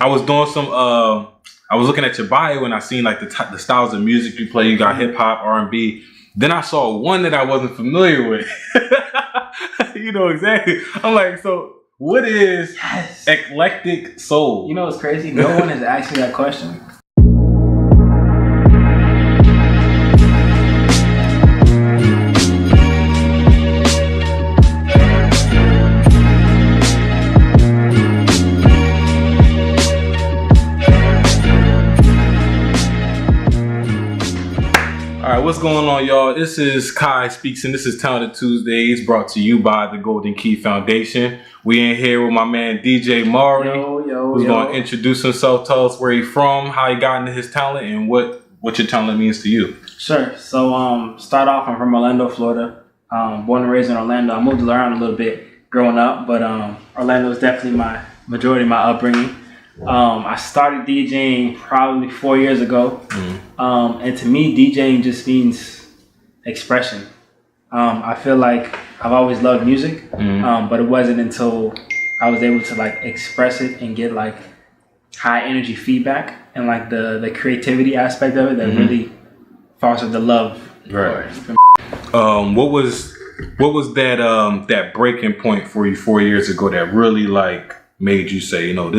I was doing some. I was looking at your bio and I seen like the styles of music you play. You got hip hop, R&B. Then I saw one that I wasn't familiar with. You know exactly. I'm like, so what is eclectic soul? You know what's crazy? No one has asked me that question. Alright, what's going on, y'all? This is QuiySpeaks and this is Talented Tuesdays, brought to you by the GoldenKey Foundation. We in here with my man DJ Mari, who's going to introduce himself, tell us where he's from, how he got into his talent, and what your talent means to you. Sure. So, start off, I'm from Orlando, Florida. Born and raised in Orlando. I moved around a little bit growing up, but Orlando was definitely my majority of my upbringing. I started DJing probably 4 years ago. And to me, DJing just means expression. I feel like I've always loved music, but it wasn't until I was able to like express it and get like high energy feedback and like the creativity aspect of it that really fostered the love. Right. What was that breaking point for you 4 years ago that really like made you say, you know,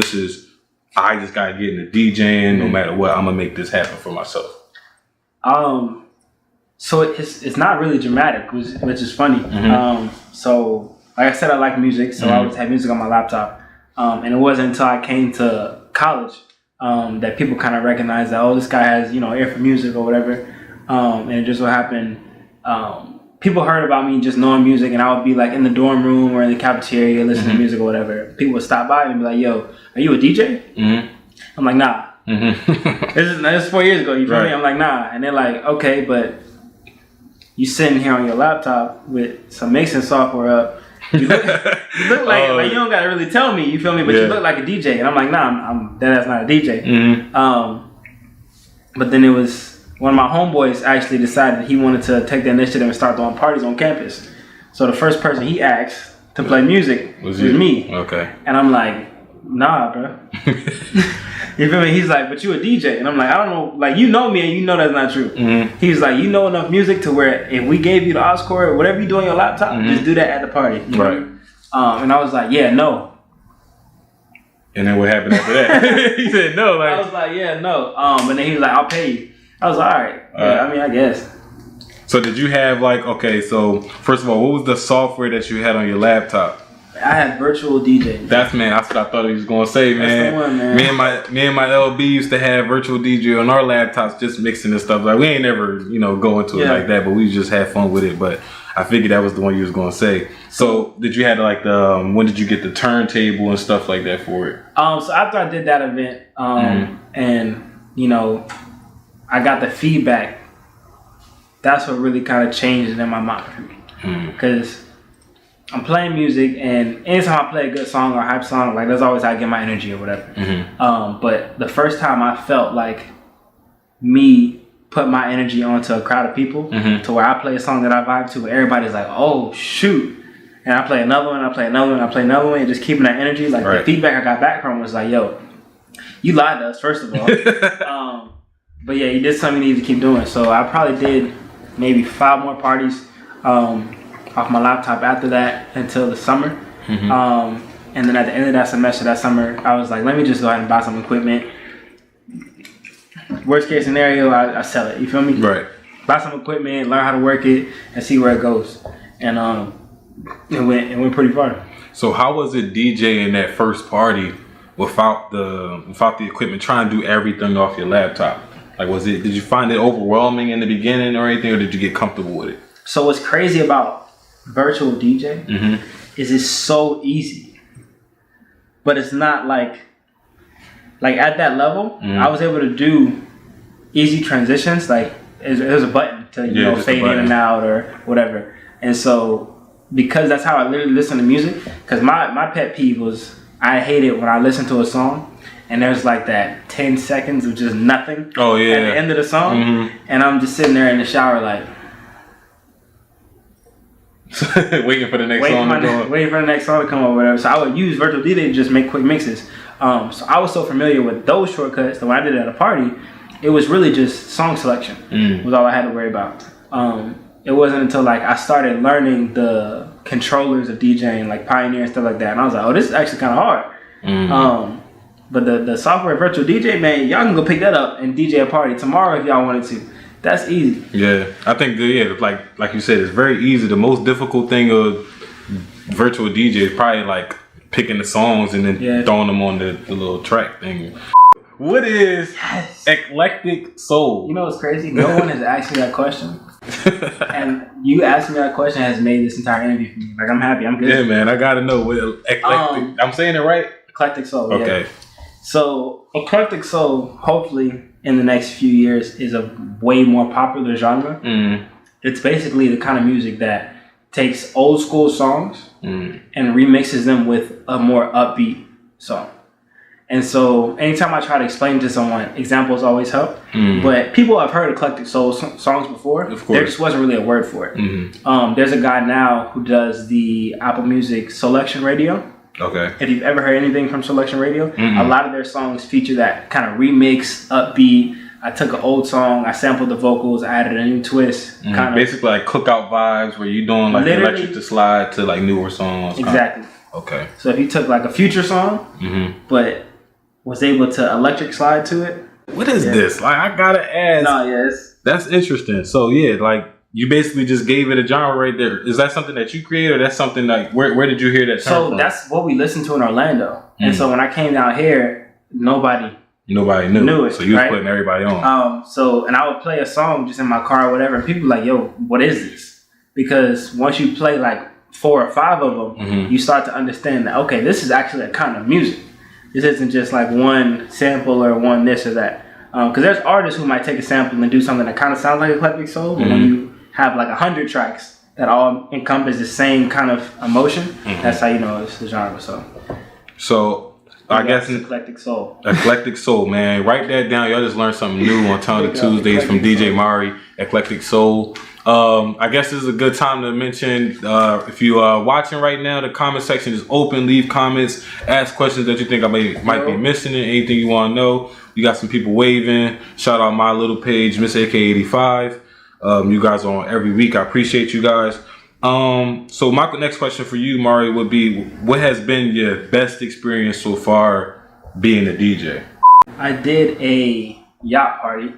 I just gotta get into DJing. No matter what, I'm gonna make this happen for myself. So it's not really dramatic, which is funny. So like I said, I like music, so I always had music on my laptop. And it wasn't until I came to college that people kind of recognized that, oh, this guy has, you know, ear for music or whatever. And it just so happened, people heard about me just knowing music, and I would be like in the dorm room or in the cafeteria listening to music or whatever. People would stop by and be like, yo, are you a DJ? I'm like, nah. This is 4 years ago, you feel me? I'm like, nah. And they're like, okay, but you sitting here on your laptop with some mixing software up. You look like you don't gotta really tell me, you feel me? But you look like a DJ. And I'm like, nah, that's not a DJ. But then it was one of my homeboys actually decided he wanted to take the initiative and start throwing parties on campus. So the first person he asked to play music was me. Okay. And I'm like, nah, bro. You feel me? He's like, but you a DJ. And I'm like, I don't know. Like, you know me and you know that's not true. He's like, you know enough music to where if we gave you the aux cord, whatever you do on your laptop, just do that at the party. Right. And I was like, yeah, no. And then what happened after that? He said no. Like, I was like, yeah, no. But then he was like, I'll pay you. I was like, all right. Yeah, I mean, I guess. So did you have like, okay, so first of all, what was the software that you had on your laptop? I had virtual DJ. That's what I thought he was gonna say, man. That's the one, man. Me and my LB used to have virtual DJ on our laptops, just mixing and stuff. Like we ain't never, go into it like that, but we just had fun with it. But I figured that was the one you was gonna say. So did you have like when did you get the turntable and stuff like that for it? So after I did that event, and I got the feedback, that's what really kind of changed it in my mind for me. Because I'm playing music, and anytime I play a good song or a hype song, like that's always how I get my energy or whatever. But the first time I felt like me put my energy onto a crowd of people to where I play a song that I vibe to, where everybody's like, oh, shoot. And I play another one, I play another one, I play another one, and just keeping that energy. Like the feedback I got back from was like, yo, you lied to us, first of all. But yeah, you did something you need to keep doing. So I probably did maybe 5 more parties off my laptop after that until the summer. And then at the end of that semester, that summer, I was like, let me just go ahead and buy some equipment. Worst case scenario, I sell it. You feel me? Right. Buy some equipment, learn how to work it, and see where it goes. And it went pretty far. So how was it DJing that first party without the equipment, trying to do everything off your laptop? Like, did you find it overwhelming in the beginning or anything, or did you get comfortable with it? So what's crazy about virtual DJ is it's so easy, but it's not like at that level. I was able to do easy transitions. Like there's a button to fade in and out or whatever. And so because that's how I literally listen to music. Because my pet peeve was I hate it when I listen to a song and there's like that 10 seconds of just nothing at the end of the song, and I'm just sitting there in the shower like waiting for the next song to come up. Waiting for the next song to come up or whatever. So I would use virtual DJ to just make quick mixes. So I was so familiar with those shortcuts that when I did it at a party, it was really just song selection was all I had to worry about. It wasn't until like I started learning the controllers of DJing, like Pioneer and stuff like that, and I was like, oh, this is actually kind of hard. But the software virtual DJ, man, y'all can go pick that up and DJ a party tomorrow if y'all wanted to. That's easy. Yeah, I think like you said, it's very easy. The most difficult thing of virtual DJ is probably like picking the songs and then throwing them on the little track thing. What is eclectic soul? You know what's crazy? No one has asked me that question. And you asking me that question has made this entire interview for me. Like, I'm happy. I'm good. Yeah, man. I gotta know what eclectic. I'm saying it right? Eclectic soul. Okay. Yeah. So eclectic soul, hopefully in the next few years, is a way more popular genre. It's basically the kind of music that takes old school songs and remixes them with a more upbeat song. And so anytime I try to explain to someone, examples always help. But people have heard eclectic soul songs before. Of course. There just wasn't really a word for it. There's a guy now who does the Apple Music Selection Radio. Okay. If you've ever heard anything from Selection Radio, a lot of their songs feature that kind of remix, upbeat. I took an old song, I sampled the vocals, I added a new twist. Kind of basically like cookout vibes where you're doing like electric to slide to like newer songs. Exactly. Okay. So if you took like a future song, but was able to electric slide to it. What is this? Like, I gotta ask. No, yes. That's interesting. So yeah, like you basically just gave it a genre right there. Is that something that you created, or that's something like where did you hear that term from? That's what we listened to in Orlando. And so when I came down here, nobody knew it. So you was putting everybody on. And I would play a song just in my car or whatever, and people were like, yo, what is this? Because once you play like 4 or 5 of them, you start to understand that, okay, this is actually a kind of music. This isn't just like one sample or one this or that. Because there's artists who might take a sample and do something that kind of sounds like eclectic soul, but when you have like 100 tracks that all encompass the same kind of emotion, that's how you know it's the genre. So I guess eclectic soul. Eclectic soul, man. Write that down. Y'all just learned something new on Talented Tuesdays from DJ Mari. Eclectic soul. I guess this is a good time to mention, if you are watching right now, the comment section is open. Leave comments, ask questions that you think I might be missing, and anything you want to know. You got some people waving. Shout out my little page, Miss AK85. You guys are on every week. I appreciate you guys. So my next question for you, Mari, would be, what has been your best experience so far being a DJ? I did a yacht party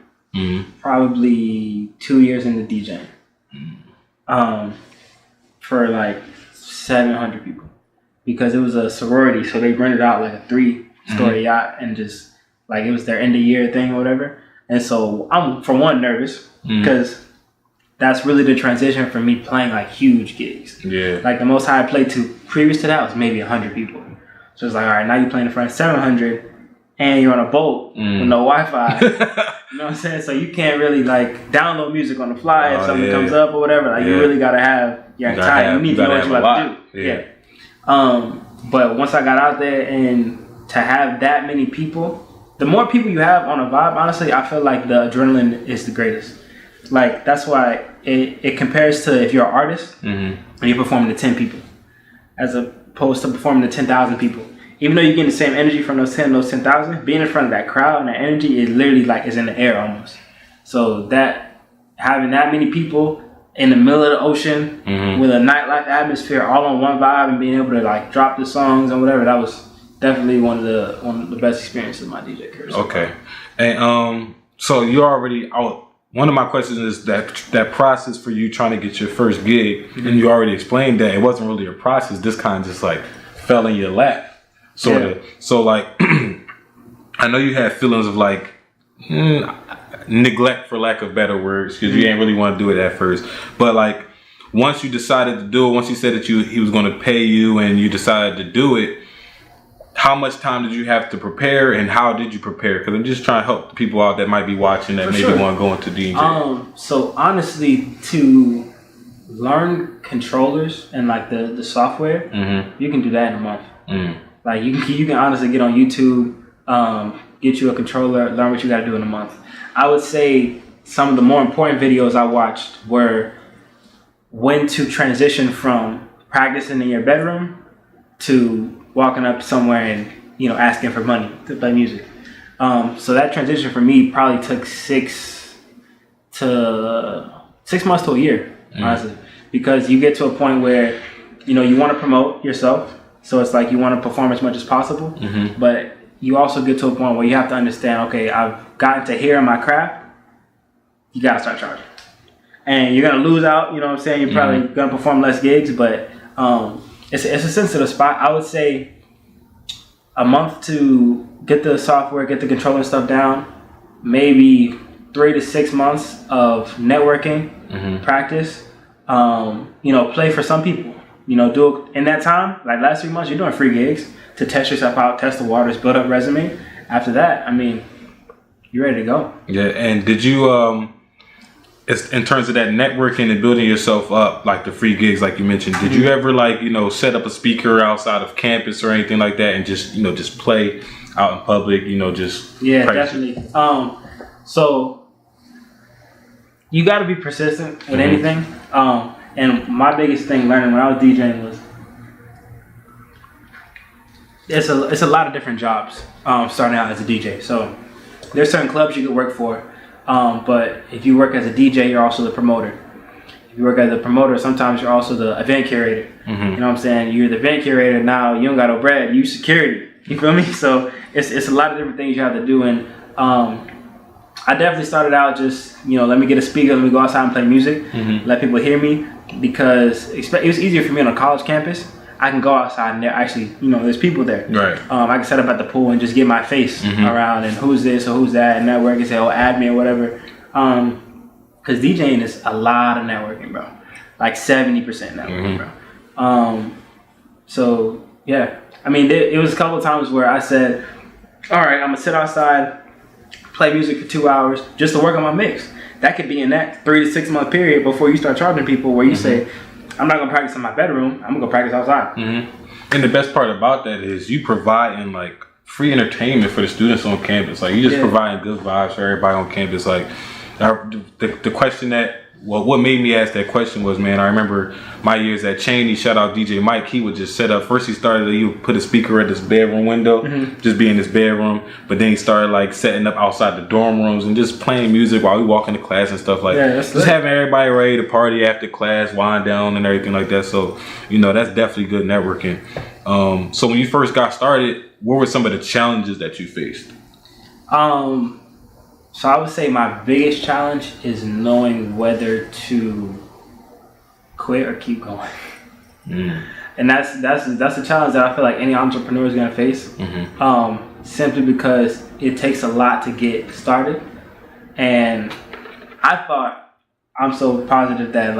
probably 2 years into DJing. For like 700 people, because it was a sorority, so they rented out like a 3-story yacht, and just like it was their end of year thing or whatever. And so I'm, for one, nervous because that's really the transition for me playing like huge gigs. Yeah, like the most high I played to previous to that was maybe 100 people. So it's like, all right, now you're playing in front of 700 and you're on a boat with no Wi-Fi. You know what I'm saying? So you can't really like download music on the fly if something comes up or whatever. Like you really gotta have your entire. You need to know what you're about to do. Yeah. But once I got out there, and to have that many people, the more people you have on a vibe, honestly, I feel like the adrenaline is the greatest. Like that's why it compares to if you're an artist and you're performing to 10 people, as opposed to performing to 10,000 people. Even though you're getting the same energy from those 10,000, being in front of that crowd and that energy is literally like is in the air almost. So that having that many people in the middle of the ocean with a nightlife atmosphere all on one vibe and being able to like drop the songs and whatever, that was definitely one of the best experiences of my DJ career. Okay, and so you're already out. One of my questions is that process for you trying to get your first gig, and you already explained that it wasn't really a process. This kind of just like fell in your lap. Sort of. So like, I know you had feelings of like neglect, for lack of better words, because you ain't really want to do it at first. But like, once you decided to do it, once you said that he was going to pay you, and you decided to do it, how much time did you have to prepare, and how did you prepare? Because I'm just trying to help the people out that might be watching that maybe want to go into DJ. So honestly, to learn controllers and like the software, you can do that in a month. Like you can honestly get on YouTube, get you a controller, learn what you got to do in a month. I would say some of the more important videos I watched were when to transition from practicing in your bedroom to walking up somewhere and asking for money to play music. So that transition for me probably took 6 months to a year, honestly, because you get to a point where, you want to promote yourself. So it's like you want to perform as much as possible, but you also get to a point where you have to understand, okay, I've gotten to here in my craft, you got to start charging. And you're going to lose out, you know what I'm saying? You're probably going to perform less gigs, but it's a sensitive spot. I would say a month to get the software, get the controller stuff down, maybe 3 to 6 months of networking, practice, play for some people. Do it in that time, like last 3 months, you're doing free gigs to test yourself out, test the waters, build up resume. After that, you're ready to go. Yeah, and did you, in terms of that networking and building yourself up, like the free gigs, like you mentioned, did you ever set up a speaker outside of campus or anything like that and just play out in public, just Yeah, definitely. So you got to be persistent with anything. And my biggest thing learning when I was DJing was it's a lot of different jobs starting out as a DJ. So there's certain clubs you could work for, but if you work as a DJ, you're also the promoter. If you work as a promoter, sometimes you're also the event curator. You know what I'm saying? You're the event curator now. You don't got no bread. You security. You feel me? So it's a lot of different things you have to do. And I definitely started out just let me get a speaker, let me go outside and play music, let people hear me, because it was easier for me on a college campus. I can go outside and there actually, there's people there. Right. I can set up at the pool and just get my face around and who's this or who's that and network and say, oh, add me or whatever. Because DJing is a lot of networking, bro. Like 70% networking, bro. So, yeah. It was a couple of times where I said, all right, I'm going to sit outside, play music for 2 hours just to work on my mix. That could be in that 3 to 6 month period before you start charging people where you say, I'm not going to practice in my bedroom. I'm going to go practice outside. And the best part about that is you providing free entertainment for the students on campus. Like you just providing good vibes for everybody on campus. Like the question that, what made me ask that question was, man, I remember my years at Cheney, shout out DJ Mike, he would just set up, first he would put a speaker at this bedroom window, just be in his bedroom, but then he started setting up outside the dorm rooms and just playing music while we walk into class and stuff just having everybody ready to party after class, wind down and everything like that. So, that's definitely good networking. So when you first got started, what were some of the challenges that you faced? So I would say my biggest challenge is knowing whether to quit or keep going. And that's a challenge that I feel like any entrepreneur is going to face. Simply because it takes a lot to get started. And I thought I'm so positive that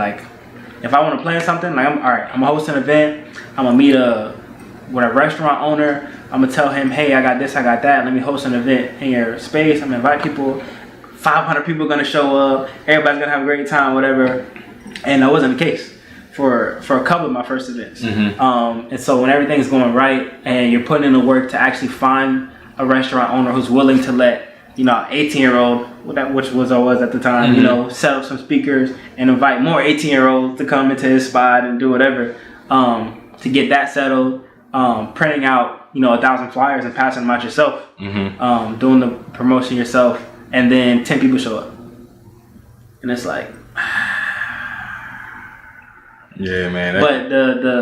if I want to plan something, I'm gonna host an event, I'm gonna meet a restaurant owner, I'm gonna tell him, hey, I got this, I got that, let me host an event in your space, I'm gonna invite people, 500 people are gonna show up, everybody's gonna have a great time, whatever. And that wasn't the case for a couple of my first events. And so when everything's going right and you're putting in the work to actually find a restaurant owner who's willing to let 18-year-old, which was I was at the time, set up some speakers and invite more 18-year-olds to come into his spot and do whatever, to get that settled, printing out 1,000 flyers and passing them out yourself, doing the promotion yourself, and then 10 people show up, and it's like, yeah, man. But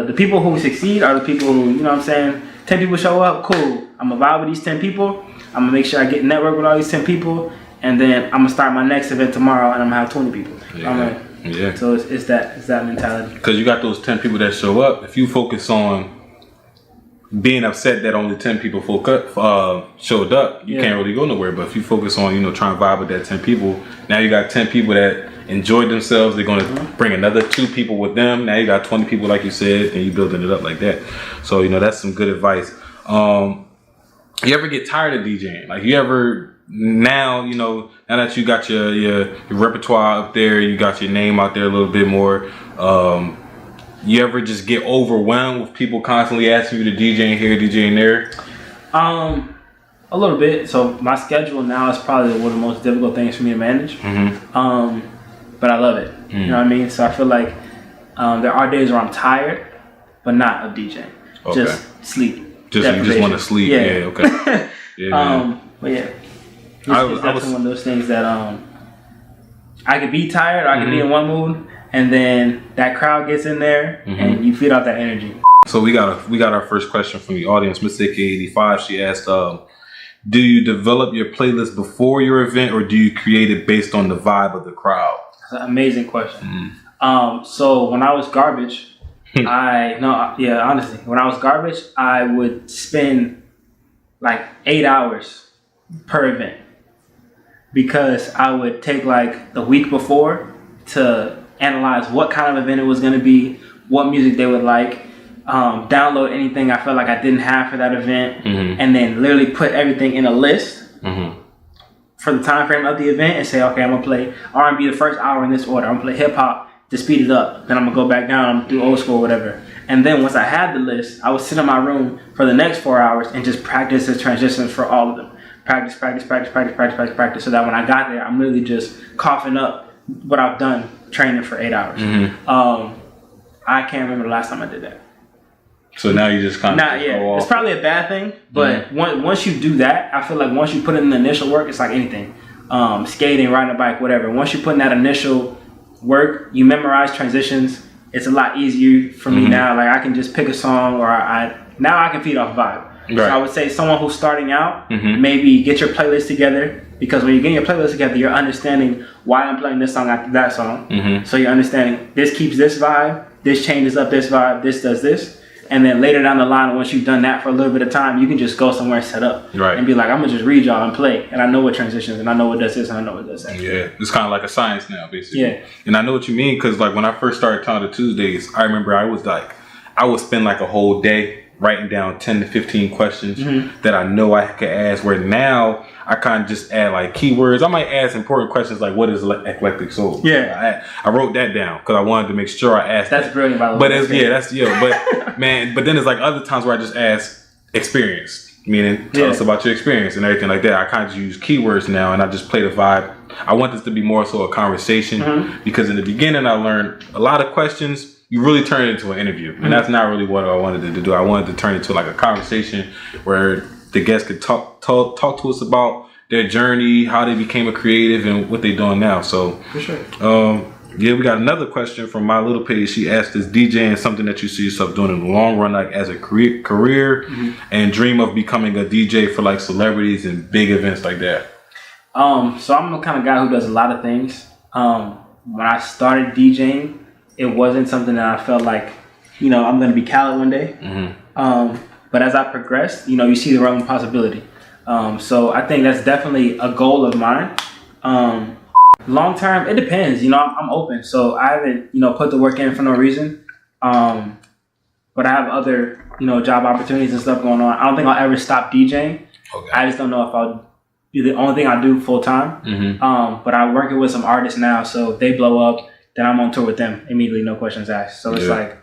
the people who succeed are the people who 10 people show up, cool, I'm gonna vibe with these 10 people, I'm gonna make sure I get network with all these 10 people, and then I'm gonna start my next event tomorrow and I'm gonna have 20 people. Yeah. So it's that mentality. Because you got those 10 people that show up. If you focus on being upset that only 10 people showed up, you can't really go nowhere. But if you focus on trying to vibe with that 10 people, now you got 10 people that enjoyed themselves. They're going to bring another 2 people with them. Now you got 20 people, like you said, and you building it up like that. So that's some good advice. You ever get tired of DJing? You ever now that you got your repertoire up there, you got your name out there a little bit more, you ever just get overwhelmed with people constantly asking you to DJ here, DJ there? A little bit. So my schedule now is probably one of the most difficult things for me to manage. But I love it. You know what I mean? So I feel there are days where I'm tired, but not of DJing. Okay. Just sleep. you just want to sleep. Yeah, okay. Yeah, but yeah, it's definitely one of those things that I could be tired, or I could be in one mood, and then that crowd gets in there, and you feed off that energy. So we got our first question from the audience. Miss AK85, she asked, do you develop your playlist before your event, or do you create it based on the vibe of the crowd? That's an amazing question. So when I was garbage, honestly, when I was garbage, I would spend like 8 hours per event, because I would take like the week before to analyze what kind of event it was going to be, what music they would like, download anything I felt like I didn't have for that event, and then literally put everything in a list for the time frame of the event, and say, okay, I'm gonna play R&B the first hour in this order. I'm gonna play hip hop to speed it up. Then I'm gonna go back down, do old school, whatever. And then once I had the list, I would sit in my room for the next 4 hours and just practice the transitions for all of them. Practice, so that when I got there, I'm really just coughing up what I've done training for 8 hours. I can't remember the last time I did that. So now you just kind of go off. It's probably a bad thing, but once you do that, I feel like once you put in the initial work, it's like anything, skating, riding a bike, whatever. Once you put in that initial work, you memorize transitions. It's a lot easier for me now. Like I can just pick a song, or now I can feed off vibe. Right. So I would say someone who's starting out, maybe get your playlist together, because when you're getting your playlist together, you're understanding why I'm playing this song after that song. So you're understanding this keeps this vibe, this changes up this vibe, this does this. And then later down the line, once you've done that for a little bit of time, you can just go somewhere and set up and be like, I'm going to just read y'all and play. And I know what transitions, and I know what does this, and I know what does that. Yeah, it's kind of like a science now, basically. Yeah. And I know what you mean, because like when I first started Talented Tuesdays, I remember I would spend like a whole day writing down 10 to 15 questions that I know I could ask, where now I kind of just add like keywords. I might ask important questions like, what is eclectic soul? Yeah. I wrote that down because I wanted to make sure I asked That's brilliant, by the way. But but then there's like other times where I just ask experience, meaning tell us about your experience and everything like that. I kind of use keywords now, and I just play the vibe. I want this to be more so a conversation, because in the beginning I learned a lot of questions. You really turn it into an interview, and that's not really what I wanted to do. I wanted to turn it into like a conversation where the guests could talk to us about their journey, how they became a creative, and what they're doing now. So, for sure. We got another question from My Little Page. She asked, "Is DJing something that you see yourself doing in the long run, like as a career, and dream of becoming a DJ for like celebrities and big events like that?" So I'm the kind of guy who does a lot of things. When I started DJing, it wasn't something that I felt like, I'm going to be Khaled one day. But as I progressed, you see the realm of possibility. So I think that's definitely a goal of mine. Long term, it depends. I'm open. So I haven't, put the work in for no reason. But I have other, job opportunities and stuff going on. I don't think I'll ever stop DJing. Okay. I just don't know if I'll be the only thing I do full time. But I'm working with some artists now. So if they blow up, then I'm on tour with them immediately, no questions asked. So it's like,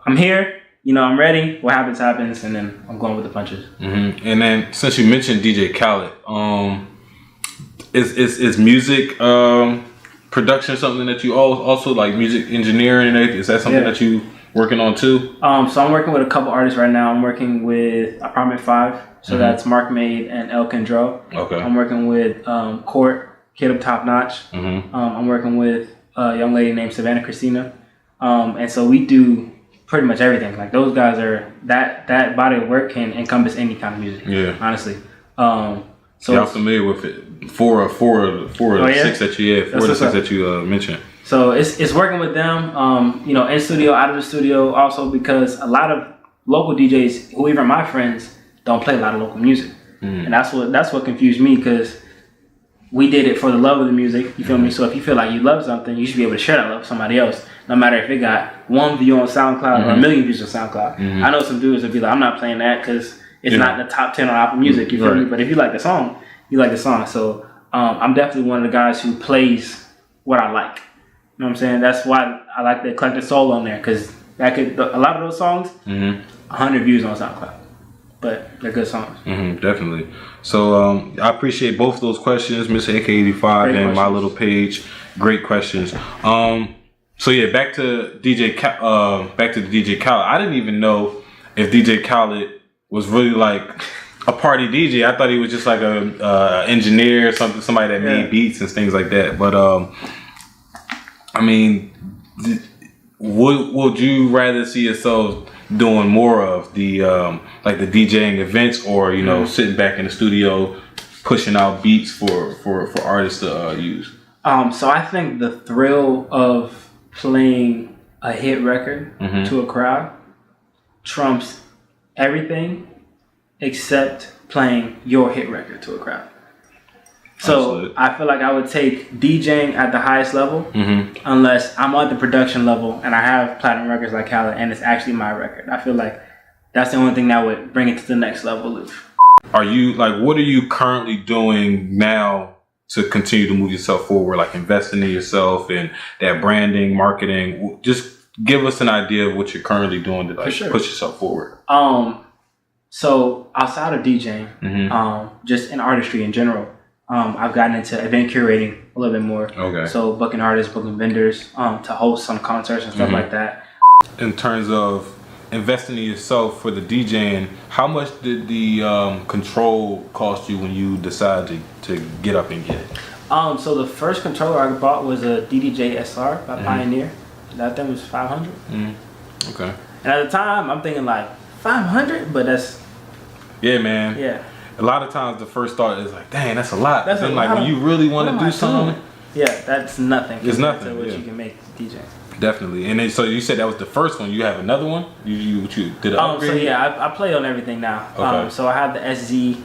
I'm here, I'm ready. What happens, happens, and then I'm going with the punches. And then since you mentioned DJ Khaled, is music production something that you also like, music engineering and everything? Is that something that you working on too? So I'm working with a couple artists right now. I'm working with Apartment 5, so that's Mark Made and El Kendro. Okay. I'm working with Court, Kid Up Top Notch. I'm working with a young lady named Savannah Christina. And so we do pretty much everything. Like those guys are, that body of work can encompass any kind of music. Yeah. Honestly. So I'm familiar with it. Four of the six that you mentioned. So it's working with them, in studio, out of the studio, also because a lot of local DJs, who even my friends, don't play a lot of local music. And that's what confused me, because we did it for the love of the music, you feel me? So if you feel like you love something, you should be able to share that love with somebody else, no matter if it got 1 view on SoundCloud or 1 million views on SoundCloud. I know some dudes that be like, I'm not playing that because it's not in the top 10 on Apple Music, you feel me? But if you like the song, you like the song. So I'm definitely one of the guys who plays what I like. You know what I'm saying? That's why I like the eclectic soul on there, because a lot of those songs, 100 views on SoundCloud. But they're good songs. Definitely. So I appreciate both those questions, Miss AK85 and My Little Page. Great questions. So yeah, back to the DJ Khaled. I didn't even know if DJ Khaled was really like a party DJ. I thought he was just like a engineer or something, somebody that made beats and things like that. But I mean, would you rather see yourself doing more of the like the DJing events, or you know, sitting back in the studio pushing out beats for artists to use? So I think the thrill of playing a hit record to a crowd trumps everything except playing your hit record to a crowd. So absolutely. I feel like I would take DJing at the highest level unless I'm at the production level and I have platinum records like Khaled and it's actually my record. I feel like that's the only thing that would bring it to the next level. Are you like, what are you currently doing now to continue to move yourself forward, like investing in yourself and that branding, marketing? Just give us an idea of what you're currently doing to like push yourself forward. So outside of DJing, just in artistry in general, I've gotten into event curating a little bit more. Okay. So booking artists, booking vendors, to host some concerts and stuff like that. In terms of investing in yourself for the DJing, how much did the control cost you when you decided to get up and get it? So the first controller I bought was a DDJ SR by Pioneer. That thing was $500. Okay. And at the time, I'm thinking like $500, but that's man. Yeah. A lot of times the first thought is like, dang, that's a lot. That's then like when you really want to do something. Yeah, that's nothing. It's nothing. To what you can make DJing. Definitely. And then, so you said that was the first one. You have another one? You did an upgrade? So yeah, I play on everything now. Okay. So I have the SZ,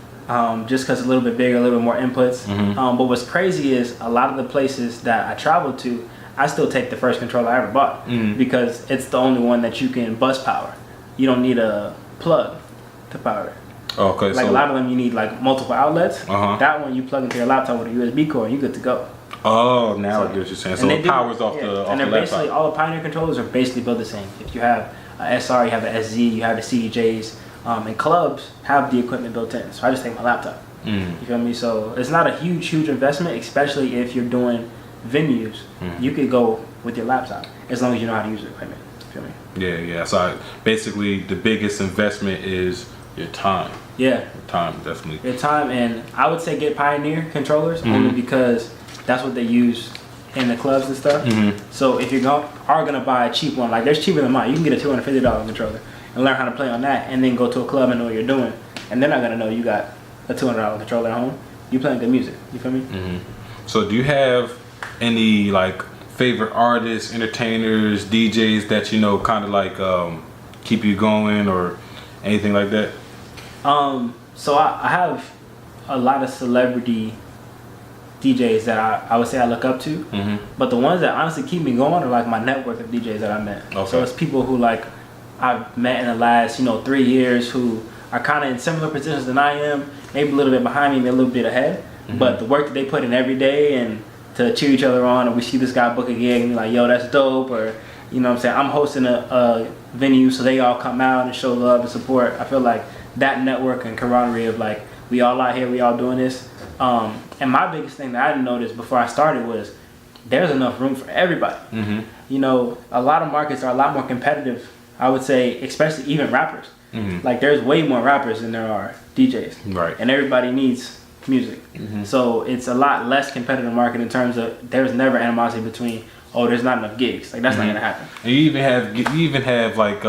just because it's a little bit bigger, a little bit more inputs. But what's crazy is a lot of the places that I travel to, I still take the first controller I ever bought because it's the only one that you can bus power. You don't need a plug to power it. Okay. Like a lot of them, you need like multiple outlets. That one you plug into your laptop with a USB cord, and you're good to go. Oh, now I get what you're saying. So it powers off the and they're basically laptop. All the Pioneer controllers are basically built the same. If you have a SR, you have the SZ, you have the CDJs, and clubs have the equipment built in. So I just take my laptop. You feel me? So it's not a huge investment, especially if you're doing venues. You could go with your laptop as long as you know how to use the equipment. You feel me? Yeah. So basically, the biggest investment is your time. Yeah. Your time, definitely. Your time, and I would say get Pioneer controllers only because that's what they use in the clubs and stuff. So if you are gonna buy a cheap one, like there's cheaper than mine, you can get a $250 controller and learn how to play on that, and then go to a club and know what you're doing, and they're not gonna know you got a $200 controller at home. You playing good music. You feel me? So do you have any like favorite artists, entertainers, DJs that you know kind of like keep you going or anything like that? So I have a lot of celebrity DJs that I would say I look up to, but the ones that honestly keep me going are like my network of DJs that I met. Okay. So it's people who like I've met in the last 3 years who are kind of in similar positions than I am, maybe a little bit behind me, maybe a little bit ahead, but the work that they put in every day and to cheer each other on, or we see this guy book a gig and be like, yo, that's dope, or you know what I'm saying, I'm hosting a venue, so they all come out and show love and support. I feel like that network and camaraderie of like, we all out here, we all doing this. And my biggest thing that I noticed before I started was there's enough room for everybody. A lot of markets are a lot more competitive, I would say, especially even rappers. Like there's way more rappers than there are DJs. Right. And everybody needs music. So it's a lot less competitive market in terms of there's never animosity between, oh, there's not enough gigs. Like that's not gonna happen. And you even have like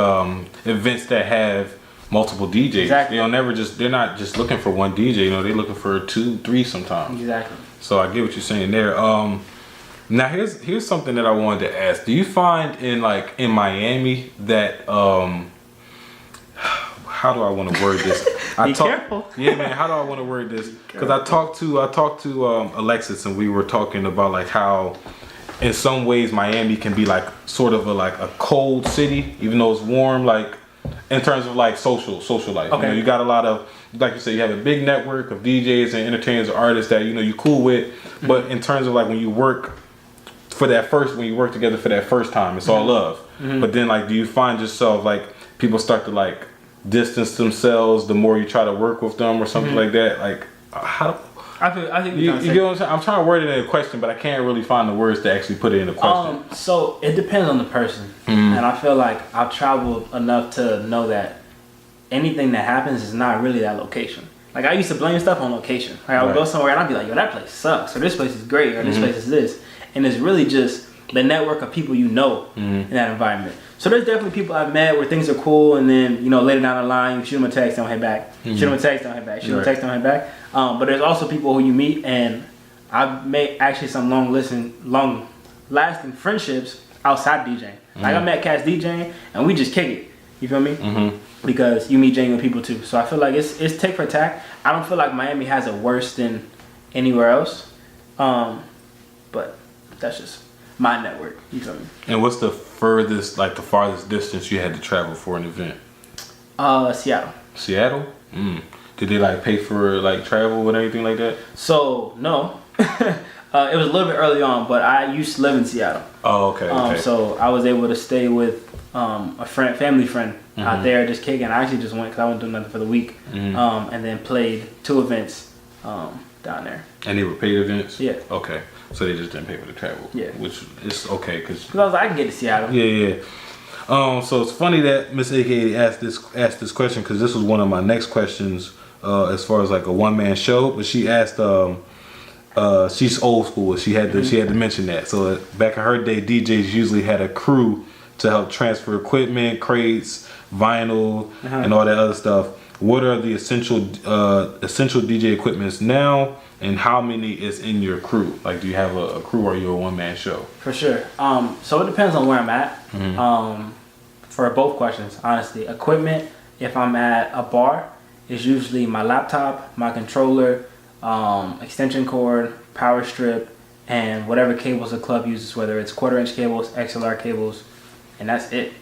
events that have multiple DJs. Exactly. They're not just looking for one DJ, they're looking for 2, 3 sometimes. Exactly. So I get what you're saying there. Now here's something that I wanted to ask. Do you find in Miami that how do I want to word this? Careful. Yeah, man. How do I want to word this? Because I talked to Alexis, and we were talking about like how, in some ways, Miami can be like sort of a cold city, even though it's warm. Like in terms of like social life. Okay. You got a lot of, like you said, you have a big network of DJs and entertainers, or artists that you cool with. But in terms of like when you work together for that first time, it's all love. But then like, do you find yourself like people start to like distance themselves the more you try to work with them or something like that? Like how? I think you get what I'm saying? I'm trying to word it in a question, but I can't really find the words to actually put it in a question. So it depends on the person, and I feel like I've traveled enough to know that anything that happens is not really that location. Like I used to blame stuff on location. Like I would go somewhere and I'd be like, yo, that place sucks, or this place is great, or this place is this. And it's really just the network of people you know in that environment. So there's definitely people I've met where things are cool, and then, you know, later down the line, you shoot them a text, don't hit back. Shoot them a text, don't hit back. Shoot them a text, don't hit back. But there's also people who you meet, and I've made actually some long-lasting friendships outside DJing. Like I met cats DJing, and we just kick it. You feel me? Because you meet genuine people too. So I feel like it's tick for tack. I don't feel like Miami has it worse than anywhere else. But that's just my network. You feel me? And what's the farthest distance you had to travel for an event? Seattle. Seattle? Did they like pay for like travel and everything like that? So no. It was a little bit early on, but I used to live in Seattle. Oh, okay. So I was able to stay with a family friend out there just kicking. I actually just went because I wasn't doing nothing for the week, and then played 2 events down there. And they were paid events? Yeah. Okay. So they just didn't pay for the travel? Yeah. Which is okay because I was like, I can get to Seattle. Yeah. So it's funny that Miss AKA asked this question because this was one of my next questions as far as like a one-man show. But she asked, she's old school. She had to mention that. So back in her day, DJs usually had a crew to help transfer equipment, crates, vinyl, and all that other stuff. What are the essential DJ equipments now, and how many is in your crew? Like, do you have a crew, or are you a one-man show? For sure. So it depends on where I'm at. For both questions, honestly. Equipment, if I'm at a bar, is usually my laptop, my controller, extension cord, power strip, and whatever cables the club uses, whether it's 1/4-inch cables, XLR cables, and that's it.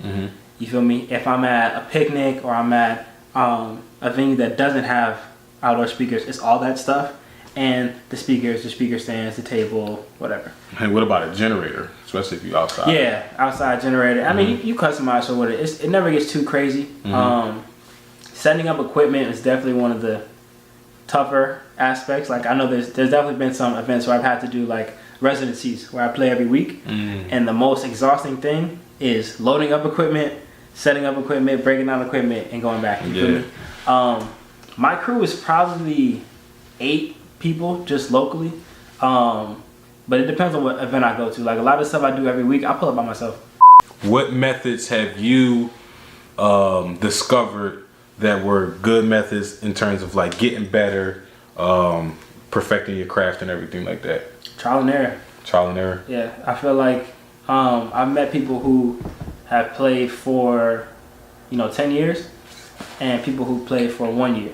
You feel me? If I'm at a picnic or I'm at a venue that doesn't have outdoor speakers, it's all that stuff, and the speakers, the speaker stands, the table, whatever. And what about a generator, especially if you're outside? Yeah, outside generator. I mean, you customize for what it never gets too crazy. Setting up equipment is definitely one of the tougher aspects. Like I know there's definitely been some events where I've had to do like residencies where I play every week, and the most exhausting thing is loading up equipment, setting up equipment, breaking down equipment, and going back. You feel me? My crew is probably 8 people just locally, but it depends on what event I go to. Like a lot of stuff I do every week, I pull up by myself. What methods have you discovered that were good methods in terms of like getting better, perfecting your craft and everything like that? Trial and error. Trial and error. Yeah, I feel like I've met people who have played for 10 years and people who played for 1 year,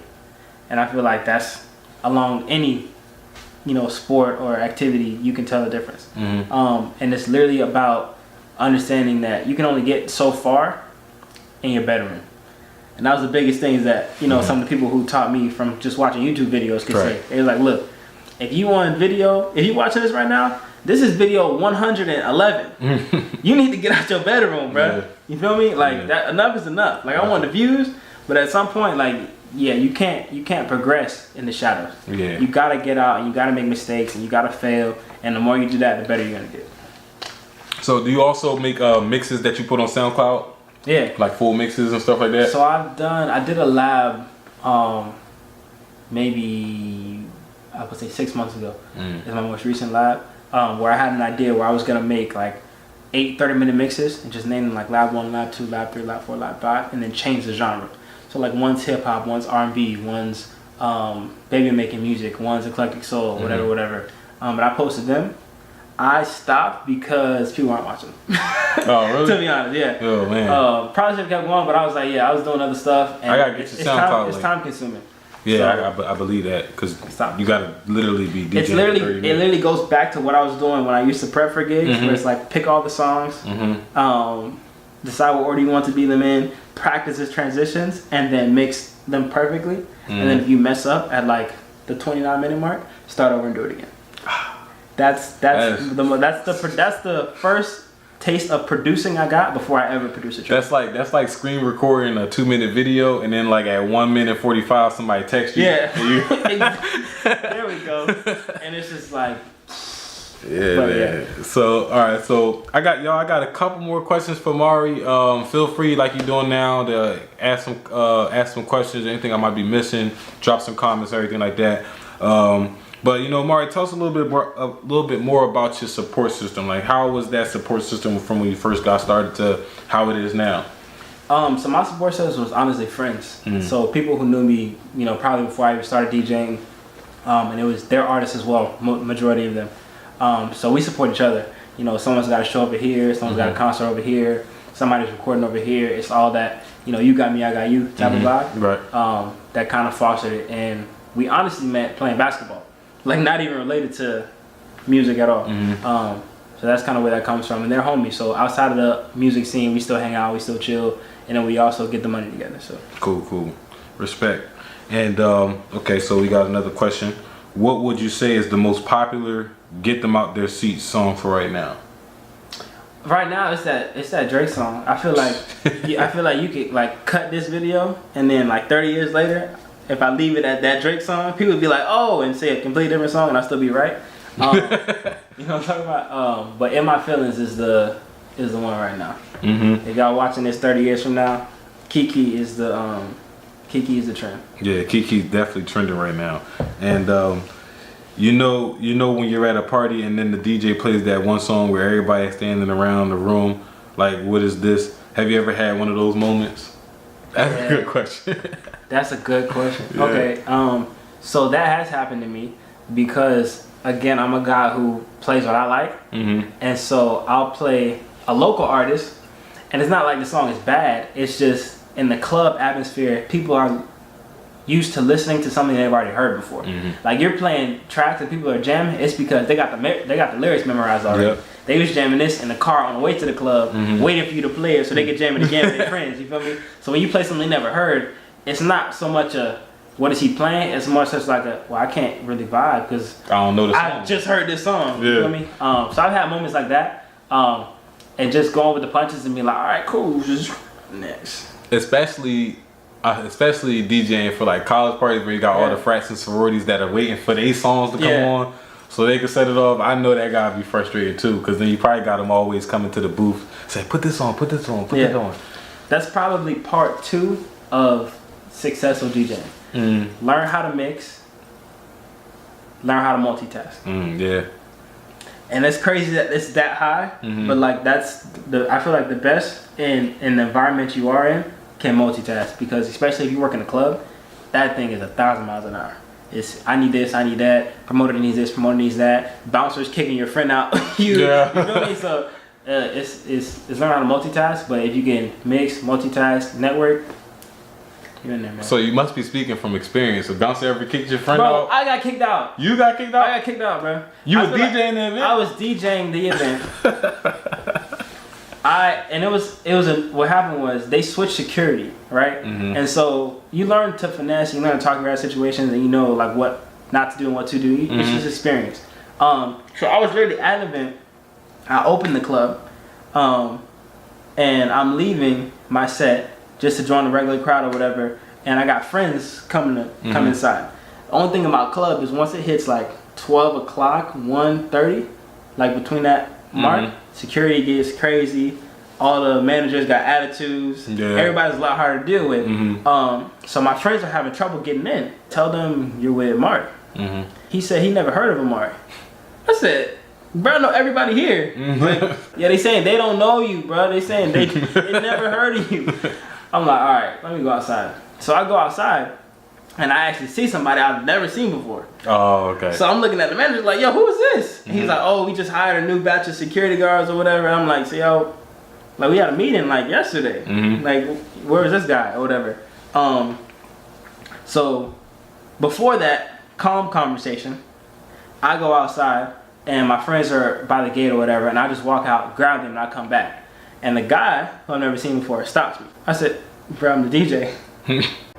and I feel like that's along any sport or activity, you can tell the difference. And it's literally about understanding that you can only get so far in your bedroom. And that was the biggest things that, some of the people who taught me from just watching YouTube videos could say. They were like, look, if you want video, if you watching this right now, this is video 111. You need to get out your bedroom, bro. Yeah. You feel me? Like that, enough is enough. Like I want the views, but at some point, like, you can't progress in the shadows. Yeah. You gotta get out and you gotta make mistakes and you gotta fail. And the more you do that, the better you're gonna get. So do you also make mixes that you put on SoundCloud? Yeah. Like full mixes and stuff like that? So I did a lab maybe I would say 6 months ago. Is my most recent lab, where I had an idea where I was gonna make like 8 30-minute mixes and just name them like lab 1, lab 2, lab 3, lab 4, lab 5, and then change the genre. So like one's hip hop, one's R&B, one's baby making music, one's eclectic soul, whatever. But I posted them. I stopped because people aren't watching. Oh, really? To be honest, yeah. Oh, man. Probably should have kept going, but I was like, I was doing other stuff. And I gotta get your SoundCloud. It's time consuming. Yeah, so, I believe that because you gotta literally be DJing. It literally goes back to what I was doing when I used to prep for gigs, where it's like pick all the songs, decide what order you want to be them in, practice the transitions, and then mix them perfectly. And then if you mess up at like the 29-minute mark, start over and do it again. That's the first taste of producing I got before I ever produce a track. That's like screen recording a 2-minute video and then like at 1 minute 45 somebody texts you. Yeah. There we go. And it's just like Yeah, but, man. Yeah. So, all right. So I got a couple more questions for Mari. Feel free, like you're doing now, to ask some questions. Anything I might be missing, drop some comments, everything like that. But Mari, tell us a little bit more about your support system. Like, how was that support system from when you first got started to how it is now? So my support system was honestly friends. So people who knew me, probably before I even started DJing, and it was their artists as well, majority of them. So we support each other. Someone's got a show over here, someone's got a concert over here, somebody's recording over here. It's all that, you got me, I got you type of vibe. Right. That kind of fostered it. And we honestly met playing basketball. Like, not even related to music at all. So that's kind of where that comes from. And they're homies. So outside of the music scene, we still hang out, we still chill. And then we also get the money together. So Cool. Respect. And, okay, so we got another question. What would you say is the most popular Get Them Out Their Seats song for right now? Right now, it's that Drake song. I feel like you could like cut this video, and then like 30 years later, if I leave it at that Drake song, people would be like, "Oh," and say a completely different song, and I'll still be right. You know what I'm talking about? But In My Feelings is the one right now. If y'all watching this 30 years from now, Kiki is the trend. Yeah, Kiki's definitely trending right now. And when you're at a party and then the DJ plays that one song where everybody's standing around the room, like, what is this? Have you ever had one of those moments? That's a good question. That's a good question. Yeah. Okay, so that has happened to me because, again, I'm a guy who plays what I like. And so I'll play a local artist, and it's not like the song is bad. It's just in the club atmosphere, people are used to listening to something they've already heard before. Like, you're playing tracks and people are jamming, it's because they got the lyrics memorized already. Yep. They was jamming this in the car on the way to the club, waiting for you to play it so they could jam it again with their friends. You feel me? So when you play something they never heard, it's not so much a what is he playing? It's more such like I can't really vibe because I don't know the song. I just heard this song. You feel me? So I've had moments like that, and just going with the punches and be like, all right, cool, just next. Especially DJing for like college parties where you got all the frats and sororities that are waiting for their songs to come on so they can set it off. I know that gotta be frustrated too, because then you probably got them always coming to the booth, say, put this on, put this on. That's probably part 2 of successful DJing. Learn how to mix, learn how to multitask. Yeah. And it's crazy that it's that high, but like I feel like the best in the environment you are in can multitask, because especially if you work in a club, that thing is 1,000 miles an hour. It's I need this, I need that, promoter needs this, promoter needs that, bouncers kicking your friend out. You know me? So it's learn how to multitask, but if you can mix, multitask, network, you're in there, man. So you must be speaking from experience. So bouncer ever kicked your friend out? I got kicked out. You got kicked out? I got kicked out, bro. You were DJing the event? I was DJing the event. What happened was they switched security, right? And so you learn to finesse, you learn to talk about situations, and you know like what not to do and what to do. It's just experience. So I was literally at an event. I opened the club, and I'm leaving my set just to join the regular crowd or whatever. And I got friends come inside. The only thing about club is once it hits like 12 o'clock, 1:30, like between that mark, security gets crazy. All the managers got attitudes. Everybody's a lot harder to deal with. So my friends are having trouble getting in. Tell them you're with Mark. He said he never heard of Amari. I said, bro, I know everybody here. Like, they saying they don't know you, bro. They saying they never heard of you. I'm like, all right, let me go outside. So I go outside, and I actually see somebody I've never seen before. Oh, okay. So I'm looking at the manager like, yo, who is this? He's like, oh, we just hired a new batch of security guards or whatever. I'm like, so yo, like we had a meeting like yesterday. Like, where is this guy or whatever? So before that calm conversation, I go outside, and my friends are by the gate or whatever, and I just walk out, grab them, and I come back. And the guy who I've never seen before stops me. I said, bro, I'm the DJ.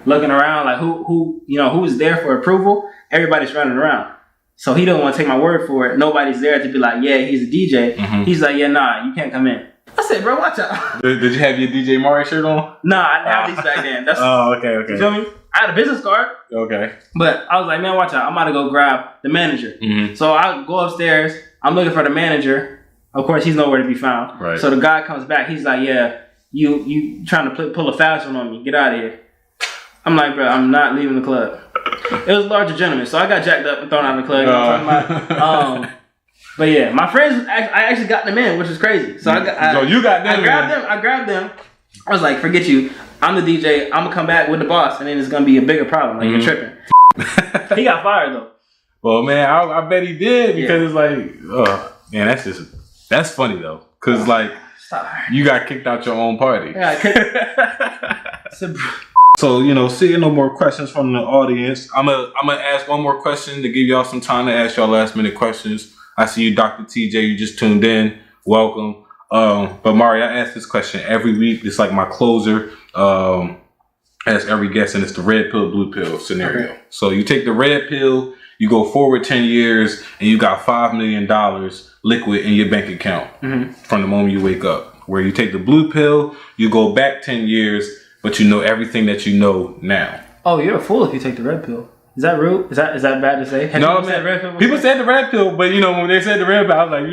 Looking around like who's there for approval? Everybody's running around. So he don't want to take my word for it. Nobody's there to be like, yeah, he's a DJ. He's like, yeah, nah, you can't come in. I said, bro, watch out. Did you have your DJ Mari shirt on? Nah, I didn't have these back then. Okay. You feel me? I had a business card. Okay. But I was like, man, watch out. I'm about to go grab the manager. So I go upstairs. I'm looking for the manager. Of course, he's nowhere to be found. Right. So the guy comes back. He's like, yeah, you trying to pull a fast one on me. Get out of here. I'm like, bro, I'm not leaving the club. It was a larger gentleman, so I got jacked up and thrown out of the club. You know what I'm talking about? But yeah, my friends, I actually got them in, which is crazy. So you got them. I grabbed them. I was like, forget you. I'm the DJ. I'm gonna come back with the boss, and then it's gonna be a bigger problem. Like, you're tripping. He got fired though. Well, man, I bet he did because it's like, man, that's funny though, because like you got kicked out your own party. Yeah, So, seeing no more questions from the audience, I'm gonna ask one more question to give y'all some time to ask y'all last minute questions. I see you, Dr. TJ. You just tuned in. Welcome. But Mari, I ask this question every week. It's like my closer. Ask every guest, and it's the red pill, blue pill scenario. Okay. So you take the red pill, you go forward 10 years, and you got $5 million liquid in your bank account from the moment you wake up. Where you take the blue pill, you go back 10 years, but you know everything that you know now. Oh, you're a fool if you take the red pill. Is that rude? Is that bad to say? No, man. People said the red pill, but when they said the red pill, I was like,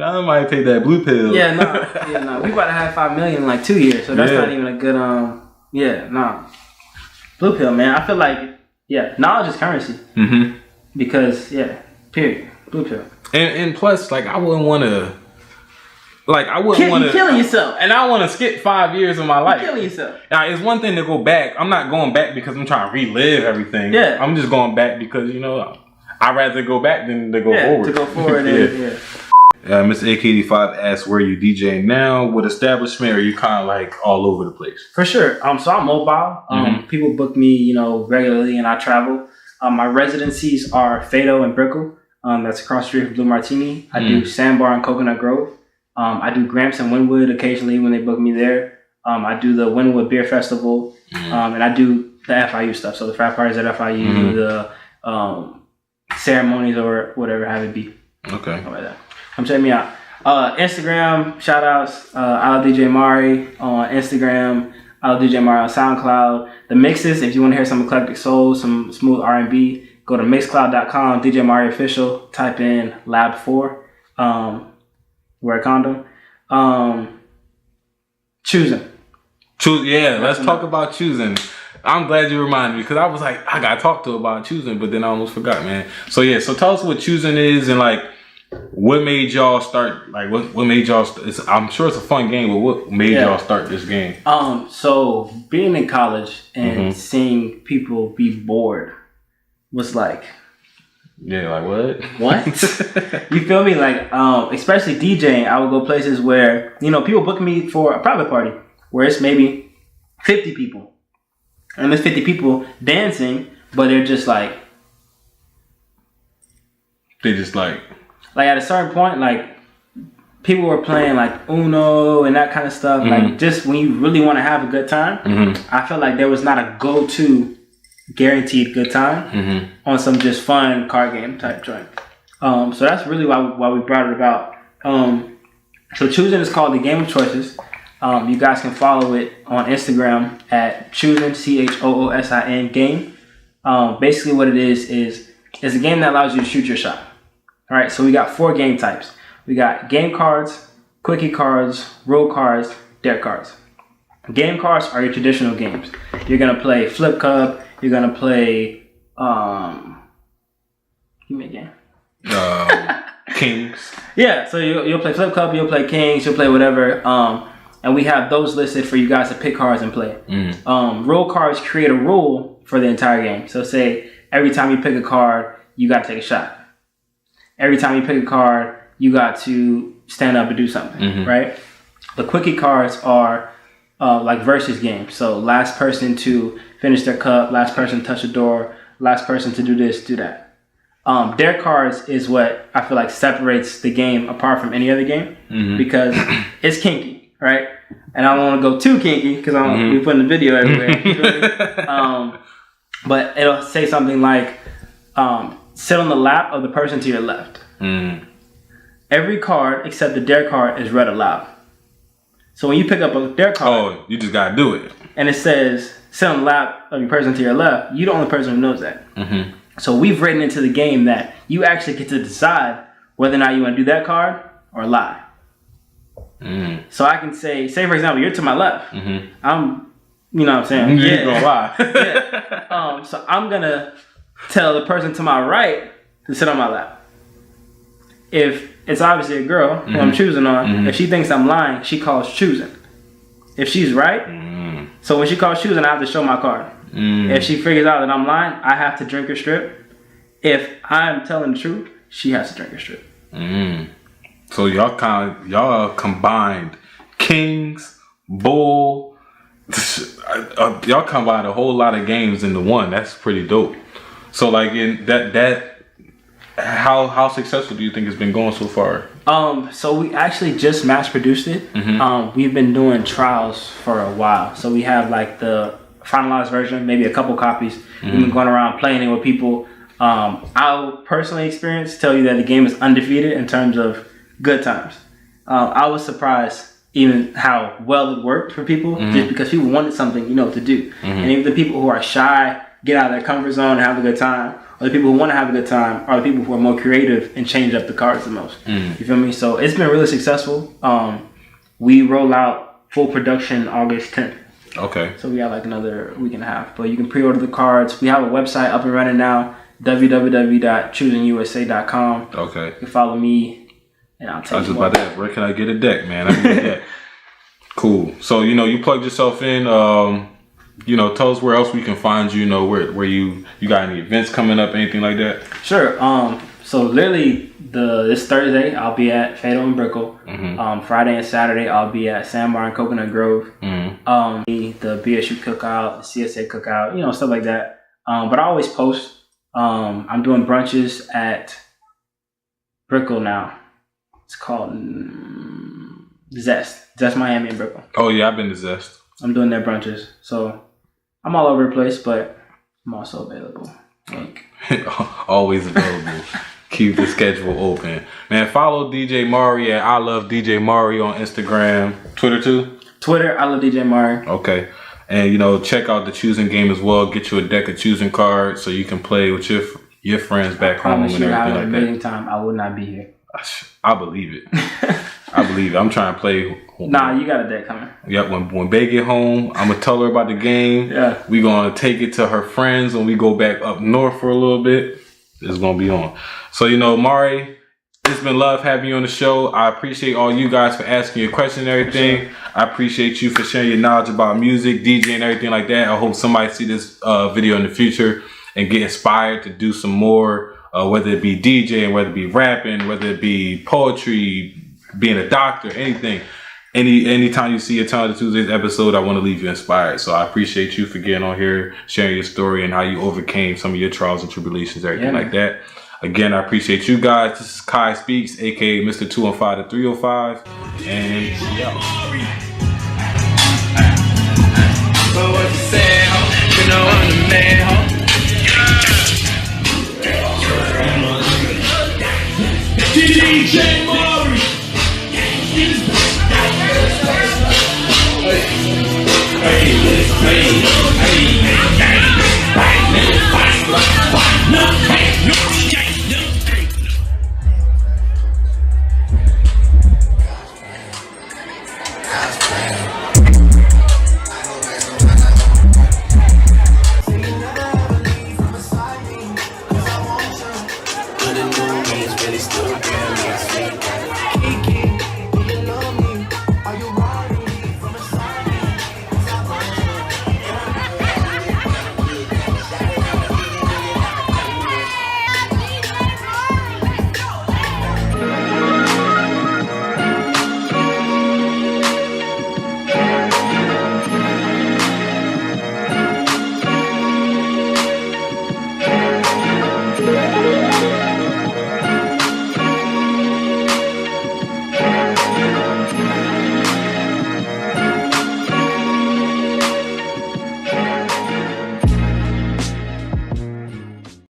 I might take that blue pill. Yeah, no. We about to have $5 million in like 2 years, so that's not even a good. Blue pill, man. I feel like knowledge is currency. Because period. Blue pill. And plus, like, I wouldn't want to. Like, I wouldn't want to... You're killing yourself. And I want to skip 5 years of my life. You're killing yourself. Now, it's one thing to go back. I'm not going back because I'm trying to relive everything. Yeah. I'm just going back because, I'd rather go back than to go forward. To go forward. Mr. AK85 asks, where you DJing now? What establishment? Or are you kind of like all over the place? For sure. So I'm mobile. People book me, regularly, and I travel. My residencies are Fado and Brickell. That's across the street from Blue Martini. I do Sandbar and Coconut Grove. I do Gramps and Wynwood occasionally when they book me there. I do the Wynwood Beer Festival, and I do the FIU stuff. So the frat parties at FIU, the ceremonies or whatever have it be. Okay. Like that. Come check me out. Instagram, shout outs, I'll DJ Mari on Instagram, I'll DJ Mari on SoundCloud. The mixes, if you want to hear some eclectic soul, some smooth R&B, go to mixcloud.com, DJ Mari Official, type in Lab 4. Wear a condom. Choosing. Let's talk about choosing. I'm glad you reminded me because I was like, I gotta talk to about choosing, but then I almost forgot, man. So tell us what choosing is and like what made y'all start. Like what made y'all? I'm sure it's a fun game, but what made y'all start this game? So being in college and seeing people be bored was like. Yeah, like what? What? You feel me? Like, especially DJing, I would go places where, people book me for a private party where it's maybe 50 people. And there's 50 people dancing, but they're just like... Like, at a certain point, like, people were playing, like, Uno and that kind of stuff. Like, just when you really want to have a good time, I felt like there was not a go-to guaranteed good time on some just fun card game type joint. So that's really why we brought it about. So choosing is called the Game of Choices. You guys can follow it on Instagram at choosing, CHOOSIN game. Basically what it is it's a game that allows you to shoot your shot. All right, so we got 4 game types. We got game cards, quickie cards, roll cards, dare cards. Game cards are your traditional games. You're gonna play Flip Cup. You're gonna play give me a game. Kings. Yeah, so you'll play Flip Cup, you'll play Kings, you'll play whatever. And we have those listed for you guys to pick cards and play. Roll cards create a rule for the entire game. So say every time you pick a card, you got to take a shot. Every time you pick a card, you got to stand up and do something, right? The quickie cards are like versus games. So last person to finish their cup, last person to touch the door, last person to do this, do that. Dare cards is what I feel like separates the game apart from any other game because it's kinky, right? And I don't want to go too kinky because I'm be putting the video everywhere. But it'll say something like, sit on the lap of the person to your left. Every card except the dare card is read aloud. So when you pick up a dare card, you just gotta do it. And it says, sit on the lap of your person to your left, you're the only person who knows that. So we've written into the game that you actually get to decide whether or not you want to do that card or lie. So I can say for example, you're to my left. I'm, you know what I'm saying? You're gonna lie. Yeah. So I'm gonna tell the person to my right to sit on my lap. If it's obviously a girl who I'm choosing on, if she thinks I'm lying, she calls choosing. If she's right, so when she calls choosing, I have to show my card. If she figures out that I'm lying, I have to drink her strip. If I'm telling the truth, she has to drink her strip. So y'all combined kings, bull. Y'all combined a whole lot of games into one. That's pretty dope. So like in that how successful do you think it's been going so far? So we actually just mass produced it. We've been doing trials for a while. So we have like the finalized version, maybe a couple copies. We've been going around playing it with people. I'll personally experience tell you that the game is undefeated in terms of good times. I was surprised even how well it worked for people, just because people wanted something, to do. And even the people who are shy, get out of their comfort zone and have a good time, or the people who want to have a good time are the people who are more creative and change up the cards the most. You feel me? So it's been really successful. We roll out full production August 10th. Okay. So we got like another week and a half. But you can pre-order the cards. We have a website up and running now, www.choosingusa.com. Okay. You can follow me and I'll tell you. I was just about to ask, where can I get a deck, man? I need a deck. Cool. So, you plugged yourself in. Tell us where else we can find you. Where you got any events coming up, anything like that? Sure. So literally this Thursday I'll be at Fatal and Brickell. Friday and Saturday I'll be at Sandbar and Coconut Grove. The BSU cookout, the CSA cookout, stuff like that. But I always post. I'm doing brunches at Brickell now. It's called Zest Miami and Brickell. Oh yeah, I've been to Zest. I'm doing their brunches, so I'm all over the place, but I'm also available. Always available. Keep the schedule open, man. Follow DJ Mari at I Love DJ Mari on Instagram, Twitter too. Twitter, I Love DJ Mari. Okay, and check out the choosing game as well. Get you a deck of choosing cards so you can play with your friends back home and everything like that. I have an amazing time. I would not be here. I believe it. I believe it. I'm trying to play. Nah, you got a deck coming. Yep. When Bae get home, I'm gonna tell her about the game. Yeah. We gonna take it to her friends when we go back up north for a little bit. It's gonna be on. So Mari, it's been love having you on the show. I appreciate all you guys for asking your questions and everything. Sure. I appreciate you for sharing your knowledge about music, DJ, and everything like that. I hope somebody see this video in the future and get inspired to do some more. Whether it be DJing, whether it be rapping, whether it be poetry, being a doctor, anything. Anytime you see a Talented Tuesdays episode, I want to leave you inspired. So I appreciate you for getting on here, sharing your story and how you overcame some of your trials and tribulations, everything like that. Again, I appreciate you guys. This is QuiySpeaks, aka Mr. 215 to 305. And yeah. So what you say, ho? I'm the man, ho? DJ Mari. Really still,